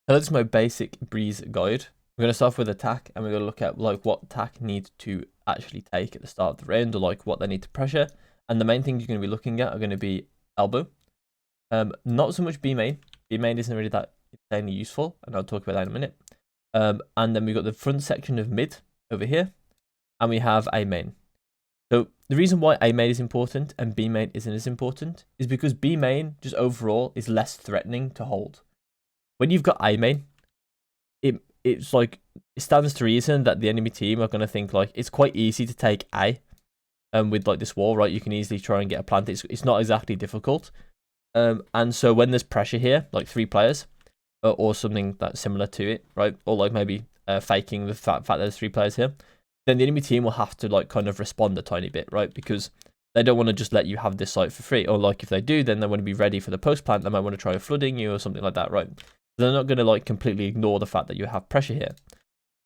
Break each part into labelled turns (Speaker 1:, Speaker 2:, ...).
Speaker 1: So that's my basic breeze guide. We're going to start off with attack, and we're going to look at like what attack need to actually take at the start of the round, or like what they need to pressure. And the main things you're going to be looking at are going to be elbow. Not so much B main. B main isn't really that insanely useful, and I'll talk about that in a minute. And then we've got the front section of mid over here, and we have A main. So the reason why A main is important and B main isn't as important is because B main just overall is less threatening to hold. When you've got A main, it's like it stands to reason that the enemy team are going to think like it's quite easy to take A, with like this wall, right? You can easily try and get a plant. It's not exactly difficult, and so when there's pressure here, like 3 players, or something that's similar to it, right? Or like maybe faking the fact that there's 3 players here, then the enemy team will have to like kind of respond a tiny bit, right? Because they don't want to just let you have this site for free, or like if they do, then they want to be ready for the post plant. They might want to try flooding you or something like that, right? They're not going to like completely ignore the fact that you have pressure here.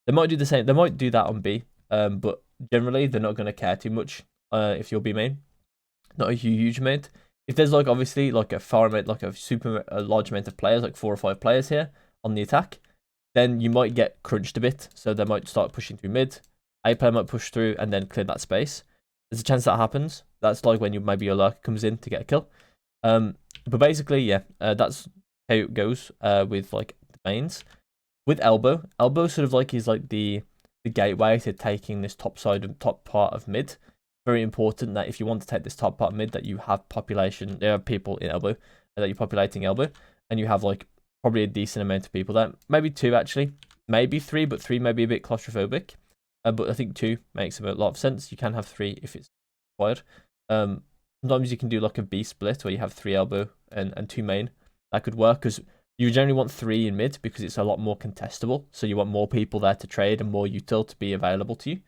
Speaker 1: They might do the same. They might do that on B, but generally they're not going to care too much if you're B main. Not a huge amount. If there's like obviously like a far amount, like a large amount of players, like 4 or 5 players here on the attack, then you might get crunched a bit. So they might start pushing through mid. A player might push through and then clear that space. There's a chance that happens. That's like when maybe your lurker comes in to get a kill. But basically, yeah, that's how it goes with like the mains. With elbow sort of like is like the gateway to taking this top part of mid. Very important that if you want to take this top part of mid, that you have population, there are people in elbow, that you're populating elbow, and you have like probably a decent amount of people there. Maybe 2 actually, maybe 3, but 3 may be a bit claustrophobic. But I think 2 makes a lot of sense. You can have 3 if it's required. Sometimes you can do like a B split where you have 3 elbow and 2 main. That could work because you generally want 3 in mid because it's a lot more contestable. So you want more people there to trade and more util to be available to you.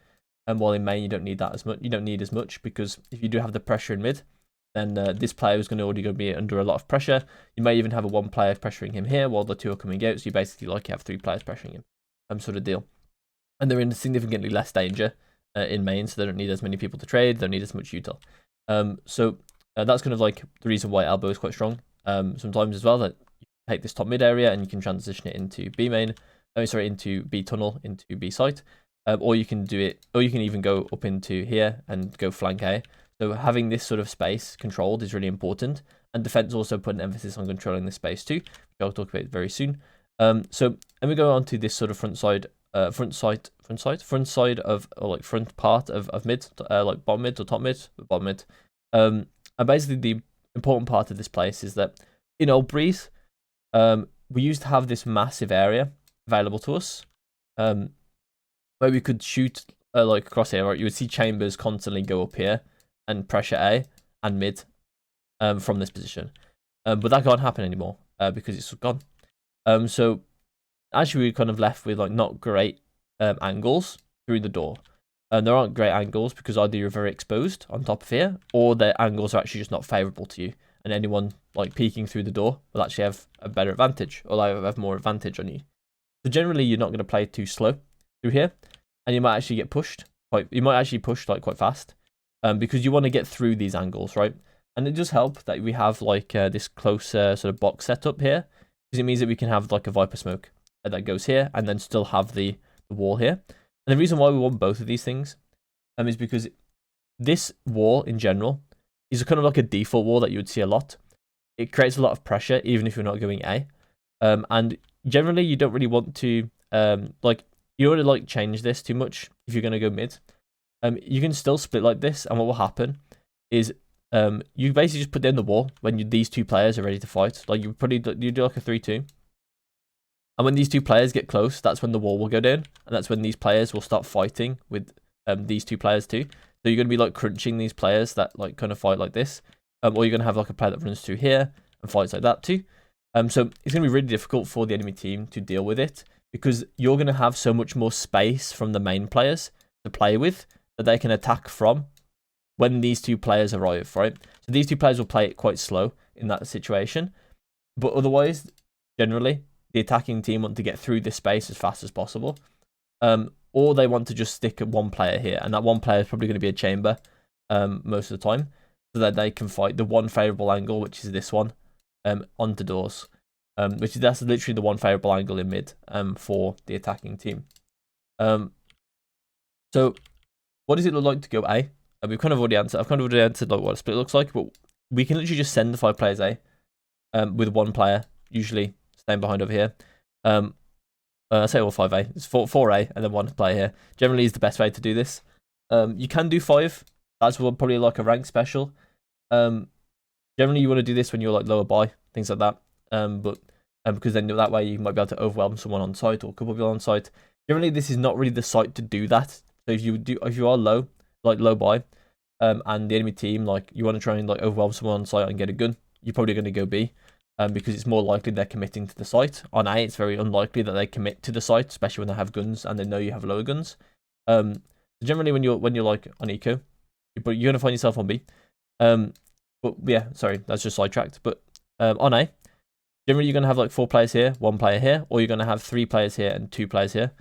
Speaker 1: And while in main you don't need that as much. You don't need as much because if you do have the pressure in mid, then this player is already going to be under a lot of pressure. You may even have a 1 player pressuring him here while the 2 are coming out. So you basically like have 3 players pressuring him, sort of deal. And they're in significantly less danger in main, so they don't need as many people to trade. They don't need as much util. So that's kind of like the reason why elbow is quite strong. Sometimes as well that you take this top mid area and you can transition it into B main. Into B tunnel, into B site. Or you can do it, or you can even go up into here and go flank A. So having this sort of space controlled is really important. And defense also put an emphasis on controlling this space too, which I'll talk about very soon. So let me go on to this sort of front side of or like front part of mid, like bottom mid or top mid, bottom mid. And basically the important part of this place is that in Old Breeze, we used to have this massive area available to us, where we could shoot like across here, right? You would see chambers constantly go up here and pressure A and mid from this position. But that can't happen anymore because it's gone. So actually we're kind of left with like not great angles through the door. And there aren't great angles because either you're very exposed on top of here, or the angles are actually just not favorable to you. And anyone like peeking through the door will actually have a better advantage, or like have more advantage on you. So generally you're not going to play too slow through here, and you might actually get pushed. You might actually push like quite fast, because you want to get through these angles, right? And it does help that we have like this closer sort of box setup here, because it means that we can have like a Viper smoke that goes here, and then still have the wall here. And the reason why we want both of these things is because this wall in general is kind of like a default wall that you would see a lot. It creates a lot of pressure even if you're not going A, and generally you don't really want to like you don't want to like change this too much if you're going to go mid. You can still split like this, and what will happen is you basically just put down the wall when these 2 players are ready to fight. Like you do like a 3-2. And when these 2 players get close, that's when the wall will go down. And that's when these players will start fighting with these 2 players too. So you're going to be like crunching these players that like kind of fight like this. Or you're going to have like a player that runs through here and fights like that too. So it's going to be really difficult for the enemy team to deal with it, because you're going to have so much more space from the main players to play with that they can attack from when these 2 players arrive, right? So these 2 players will play it quite slow in that situation. But otherwise, generally, the attacking team want to get through this space as fast as possible. Or they want to just stick at 1 player here, and that 1 player is probably going to be a chamber most of the time, so that they can fight the one favorable angle, which is this one, onto doors. that's literally the one favorable angle in mid for the attacking team. So what does it look like to go A? We've kind of already answered. I've kind of already answered like what a split looks like, but we can literally just send the 5 players A with one player usually staying behind over here. I say all 5A. It's 4A and then one player here. Generally is the best way to do this. You can do 5. That's probably like a rank special. Generally you want to do this when you're like lower by, things like that. But because then that way you might be able to overwhelm someone on site or a couple of people on site. Generally this is not really the site to do that. So if you are low, like low by, and the enemy team, like you want to try and like overwhelm someone on site and get a gun, you're probably going to go B. Because it's more likely they're committing to the site. On A, it's very unlikely that they commit to the site, especially when they have guns and they know you have lower guns. Generally, when you're like on eco, you're gonna find yourself on B. But yeah, sorry, that's just sidetracked. But on A, generally you're gonna have like 4 players here, 1 player here, or you're gonna have 3 players here and 2 players here.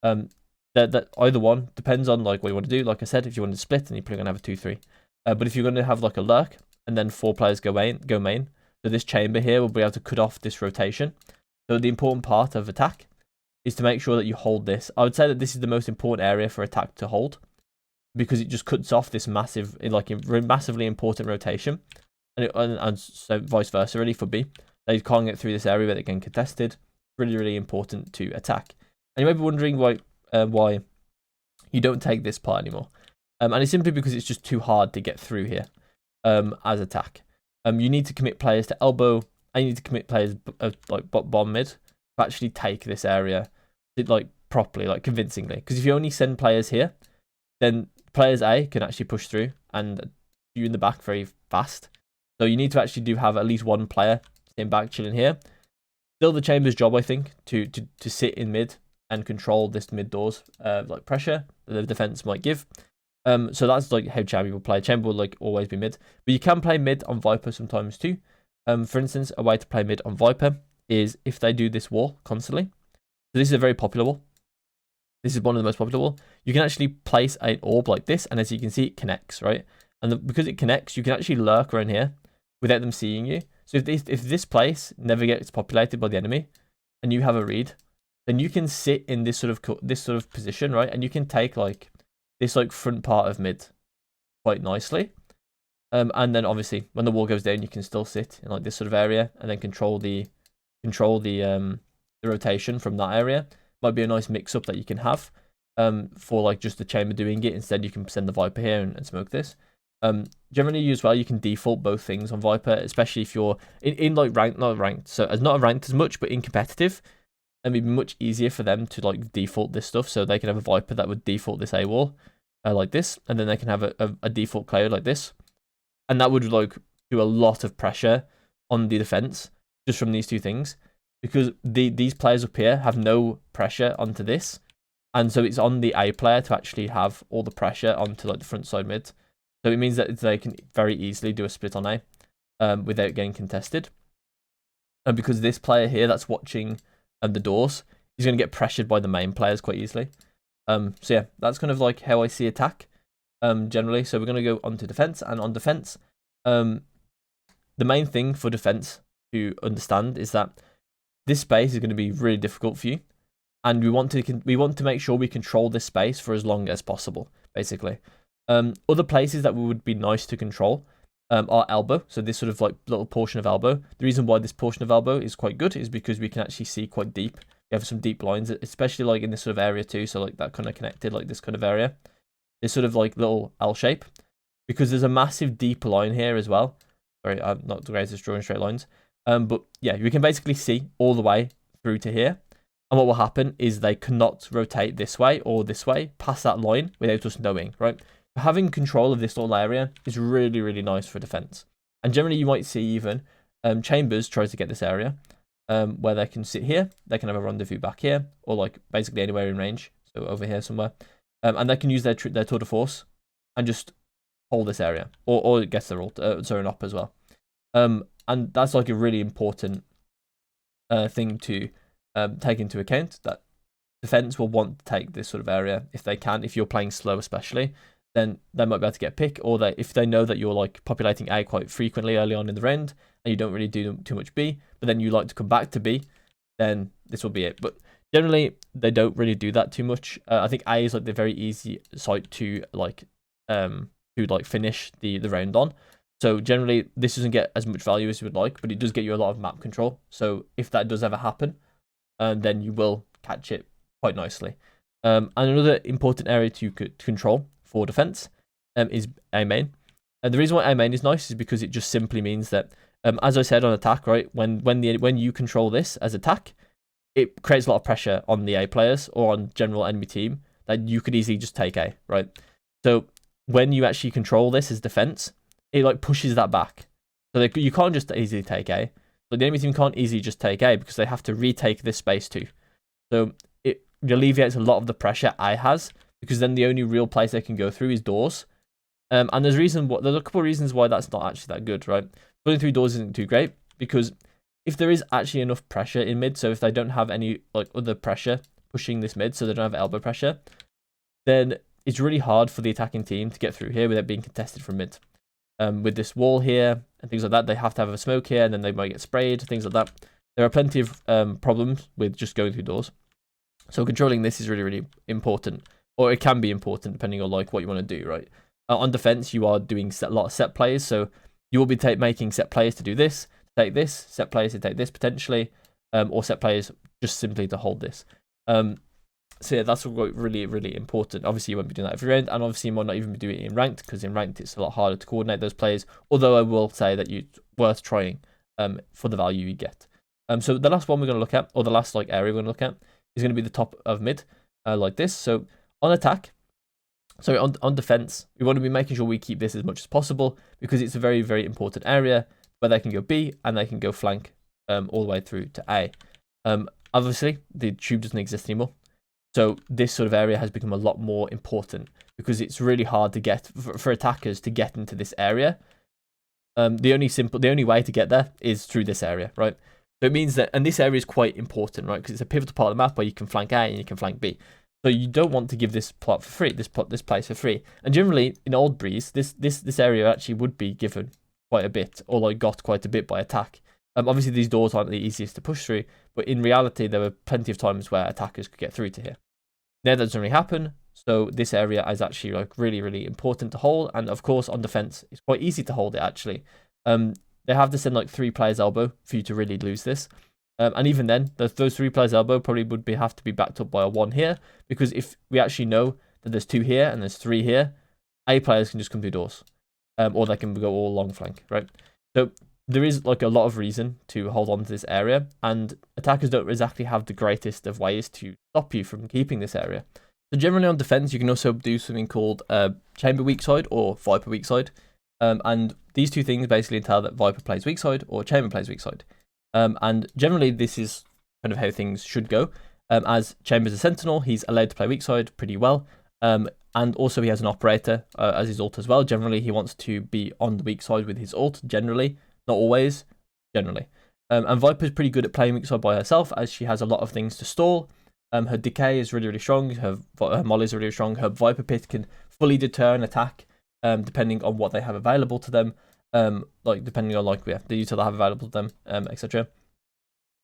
Speaker 1: That either one depends on like what you want to do. Like I said, if you want to split, then you're probably gonna have a 2-3. But if you're gonna have like a lurk and then 4 players go main. So this chamber here will be able to cut off this rotation. So the important part of attack is to make sure that you hold this. I would say that this is the most important area for attack to hold, because it just cuts off this massively important rotation, and so vice versa really for B. They can't get through this area where they get contested. Really important to attack. And you may be wondering why you don't take this part anymore, and it's simply because it's just too hard to get through here as attack. You need to commit players to elbow, and you need to commit players like bomb mid to actually take this area like properly, like convincingly. Because if you only send players here, then players A can actually push through and you in the back very fast. So you need to actually have at least 1 player sitting back chilling here. Still the chamber's job, I think, to sit in mid and control this mid doors like pressure that the defense might give. So that's like how Chamber will play. Chamber will like always be mid, but you can play mid on Viper sometimes too. For instance, a way to play mid on Viper is if they do this wall constantly. So this is a very popular wall. This is one of the most popular wall. You can actually place an orb like this, and as you can see, it connects, right? And because it connects, you can actually lurk around here without them seeing you. So if this place never gets populated by the enemy, and you have a read, then you can sit in this sort of position, right? And you can take like this like front part of mid quite nicely. And then obviously when the wall goes down, you can still sit in like this sort of area and then control the rotation from that area. Might be a nice mix up that you can have for like just the chamber doing it. Instead, you can send the Viper here and smoke this. Generally as well, you can default both things on Viper, especially if you're in like not ranked as much, but in competitive. And it'd be much easier for them to like default this stuff, so they can have a Viper that would default this A wall like this, and then they can have a default cloud like this, and that would like do a lot of pressure on the defense just from these 2 things, because these players up here have no pressure onto this, and so it's on the A player to actually have all the pressure onto like the front side mid. So it means that they can very easily do a split on A without getting contested, and because this player here that's watching the doors, he's going to get pressured by the main players quite easily. So yeah, that's kind of like how I see attack generally. So we're going to go on to defense, and on defense, the main thing for defense to understand is that this space is going to be really difficult for you, and we want to make sure we control this space for as long as possible, basically. Other places that would be nice to control are elbow, so this sort of like little portion of elbow. The reason why this portion of elbow is quite good is because we can actually see quite deep. We have some deep lines, especially like in this sort of area too, so like that kind of connected, like this kind of area, this sort of like little L shape, because there's a massive deep line here as well. Sorry, I'm not the greatest at drawing straight lines, but yeah, you can basically see all the way through to here, and what will happen is they cannot rotate this way or this way past that line without us knowing, right? Having control of this little area is really, really nice for defense. And generally, you might see even Chambers tries to get this area where they can sit here. They can have a rendezvous back here, or like basically anywhere in range. So over here somewhere. And they can use their tour de force and just hold this area. Or it gets their ult, an op as well. And that's like a really important thing to take into account, that defense will want to take this sort of area if they can, if you're playing slow especially. Then they might be able to get a pick, or if they know that you're like populating A quite frequently early on in the round, and you don't really do too much B, but then you like to come back to B, then this will be it. But generally, they don't really do that too much. I think A is like the very easy site to finish the round on. So generally, this doesn't get as much value as you would like, but it does get you a lot of map control. So if that does ever happen, then you will catch it quite nicely. And another important area to control for defense is A main. And the reason why A main is nice is because it just simply means that, as I said on attack, right, when you control this as attack, it creates a lot of pressure on the A players or on general enemy team that you could easily just take A, right? So when you actually control this as defense, it like pushes that back. So you can't just easily take A. But the enemy team can't easily just take A because they have to retake this space too. So it alleviates a lot of the pressure A has, because then the only real place they can go through is doors. And there's a couple of reasons why that's not actually that good, right? Going through doors isn't too great because if there is actually enough pressure in mid, so if they don't have any like other pressure pushing this mid, so they don't have elbow pressure, then it's really hard for the attacking team to get through here without being contested from mid. With this wall here and things like that, they have to have a smoke here and then they might get sprayed, things like that. There are plenty of problems with just going through doors. So controlling this is really, really important, or it can be important depending on like what you want to do, right? On defense, you are doing a lot of set plays, so you will be making set plays to do this, take this, set plays to take this potentially, or set plays just simply to hold this. So yeah, that's really, really important. Obviously, you won't be doing that every round, and obviously you might not even be doing it in ranked, because in ranked it's a lot harder to coordinate those plays. Although I will say that it's worth trying for the value you get. So the last one we're going to look at, or the last like area we're going to look at, is going to be the top of mid, like this. So on attack, sorry, on defense, we want to be making sure we keep this as much as possible because it's a very, very important area where they can go B and they can go flank all the way through to A. Obviously, the tube doesn't exist anymore. So this sort of area has become a lot more important because it's really hard to get for attackers to get into this area. The only way to get there is through this area, right? So it means that, and this area is quite important, right? Because it's a pivotal part of the map where you can flank A and you can flank B. So you don't want to give this plot for free, this place for free. And generally in Old Breeze, this area actually would be given quite a bit, or like got quite a bit by attack. Obviously these doors aren't the easiest to push through, but in reality there were plenty of times where attackers could get through to here. Now that doesn't really happen, so this area is actually like really, really important to hold. And of course on defense, it's quite easy to hold it actually. They have to send like 3 players elbow for you to really lose this. And even then, those 3 players elbow probably would have to be backed up by a 1 here, because if we actually know that there's 2 here and there's 3 here, A players can just come through doors, or they can go all long flank, right? So there is like a lot of reason to hold on to this area, and attackers don't exactly have the greatest of ways to stop you from keeping this area. So generally on defense, you can also do something called chamber weak side or Viper weak side, and these two things basically tell that Viper plays weak side or chamber plays weak side. And generally this is kind of how things should go. As Chamber's a sentinel, he's allowed to play weak side pretty well. And also he has an operator as his ult as well. Generally he wants to be on the weak side with his ult, generally. Not always, generally. And Viper's pretty good at playing weak side by herself, as she has a lot of things to stall. Her decay is really, really strong. Her mollies are really strong. Her Viper pit can fully deter an attack, depending on what they have available to them. Like depending on like the util they have available to them, etc.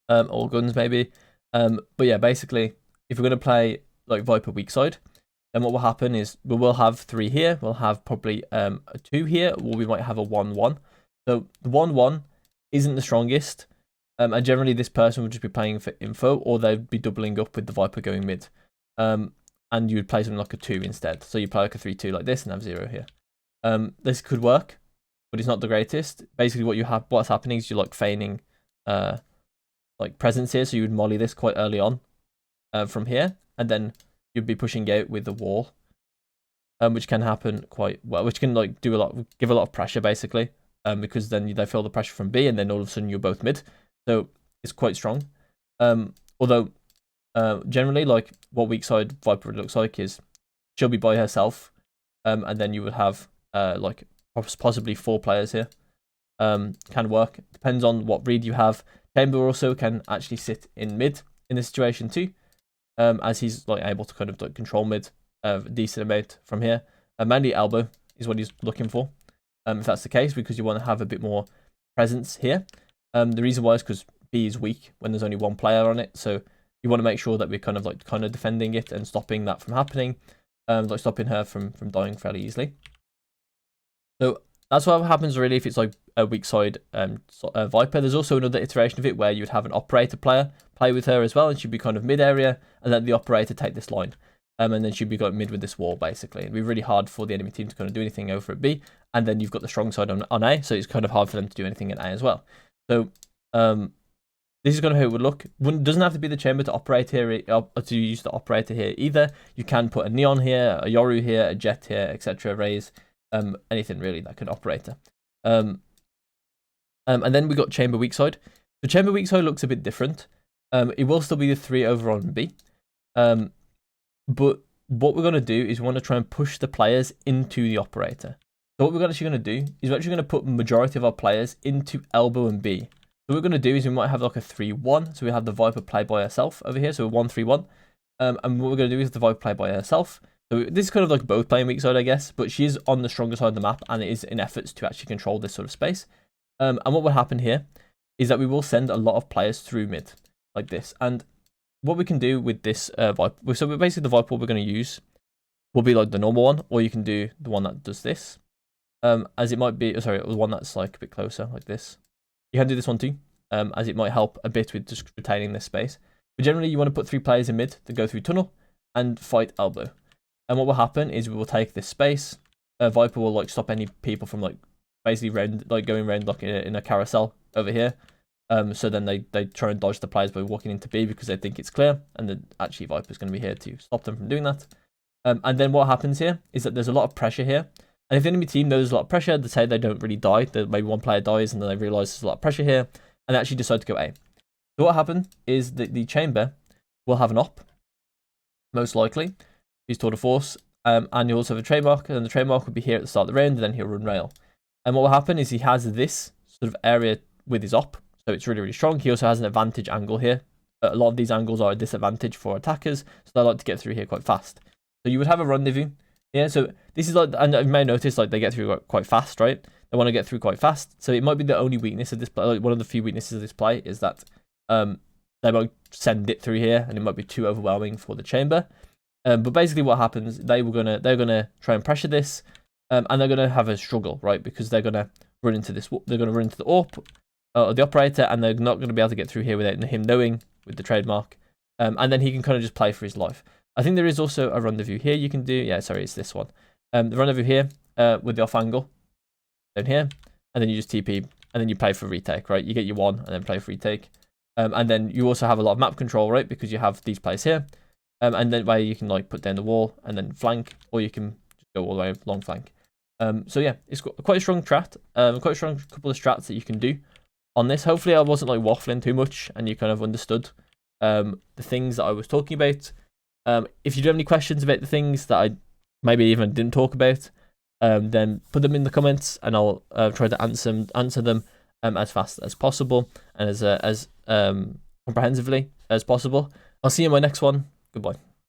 Speaker 1: Or guns maybe. But yeah, basically, if we're gonna play like Viper weak side, then what will happen is we will have 3 here. We'll have probably a 2 here, or we might have a 1-1. So the 1-1 isn't the strongest, and generally this person would just be playing for info, or they'd be doubling up with the Viper going mid. And you would play something like a 2 instead. So you play like a 3-2 like this and have 0 here. This could work, but it's not the greatest. Basically what's happening is you're like feigning like presence here, so you would molly this quite early on from here, and then you'd be pushing out with the wall, which can happen quite well, which can like give a lot of pressure basically, because then they feel the pressure from B, and then all of a sudden you're both mid, so it's quite strong. Although generally like what weak side Viper looks like is she'll be by herself, and then you would have like possibly 4 players here. Can work, depends on what read you have. Chamber also can actually sit in mid in this situation too, as he's like able to kind of like control mid a decent amount from here. Mainly elbow is what he's looking for, if that's the case, because you want to have a bit more presence here. The reason why is because B is weak when there's only one player on it, so you want to make sure that we're kind of defending it and stopping that from happening, like stopping her from dying fairly easily. So that's what happens really if it's like a weak side Viper. There's also another iteration of it where you'd have an operator player play with her as well, and she'd be kind of mid area, and let the operator take this line. And then she'd be going mid with this wall, basically. It'd be really hard for the enemy team to kind of do anything over at B. And then you've got the strong side on A, so it's kind of hard for them to do anything in A as well. So this is kind of how it would look. It doesn't have to be the chamber to operate here, to use the operator here either. You can put a Neon here, a Yoru here, a Jet here, etc. Raze, anything really that can operate her. And then we got chamber weak side. The chamber weak side looks a bit different. It will still be the 3 over on B. But what we're going to do is we want to try and push the players into the operator. So what we're actually going to do is we're actually going to put the majority of our players into elbow and B. So what we're going to do is we might have like a 3-1. So we have the Viper play by herself over here. So 1-3-1. And what we're going to do is the Viper play by herself. So this is kind of like both playing weak side, I guess. But she is on the stronger side of the map, and it is in efforts to actually control this sort of space. And what will happen here is that we will send a lot of players through mid like this. And what we can do with this Viper, so basically the Viper we're going to use will be like the normal one, or you can do the one that does this, as it might be, sorry, the one that's like a bit closer, like this. You can do this one too, as it might help a bit with just retaining this space. But generally, you want to put 3 players in mid to go through tunnel and fight elbow. And what will happen is we will take this space. Viper will like stop any people from like basically going around like in a carousel over here. So then they try and dodge the players by walking into B because they think it's clear, and then actually Viper's going to be here to stop them from doing that. And then what happens here is that there's a lot of pressure here. And if the enemy team knows there's a lot of pressure, they say they don't really die. That maybe one player dies and then they realise there's a lot of pressure here, and they actually decide to go A. So what happened is that the chamber will have an op, most likely. He's tour de force, and he'll also have a trademark, and the trademark will be here at the start of the round, and then he'll run rail. And what will happen is he has this sort of area with his op. So it's really, really strong. He also has an advantage angle here. A lot of these angles are a disadvantage for attackers, so they like to get through here quite fast. So you would have a rendezvous. Yeah, so this is like, and you may notice like they get through quite fast, right? They want to get through quite fast. So it might be the only weakness of this play. Like one of the few weaknesses of this play is that they might send it through here, and it might be too overwhelming for the chamber. But basically, what happens? They're gonna try and pressure this, and they're gonna have a struggle, right? Because they're gonna run into this. They're gonna run into the AWP. Or the operator, and they're not going to be able to get through here without him knowing with the trademark, and then he can kind of just play for his life. I think there is also a rendezvous here you can do. Yeah, sorry, it's this one. The rendezvous here with the off angle down here, and then you just TP, and then you play for retake, right? You get your 1 and then play for retake, and then you also have a lot of map control, right? Because you have these players here, and then where you can like put down the wall and then flank, or you can just go all the way long flank. So yeah, it's quite a strong strat, quite a strong couple of strats that you can do on this. Hopefully I wasn't like waffling too much and you kind of understood the things that I was talking about. If you do have any questions about the things that I maybe even didn't talk about, then put them in the comments, and I'll try to answer them as fast as possible and as comprehensively as possible. I'll see you in my next one. Goodbye.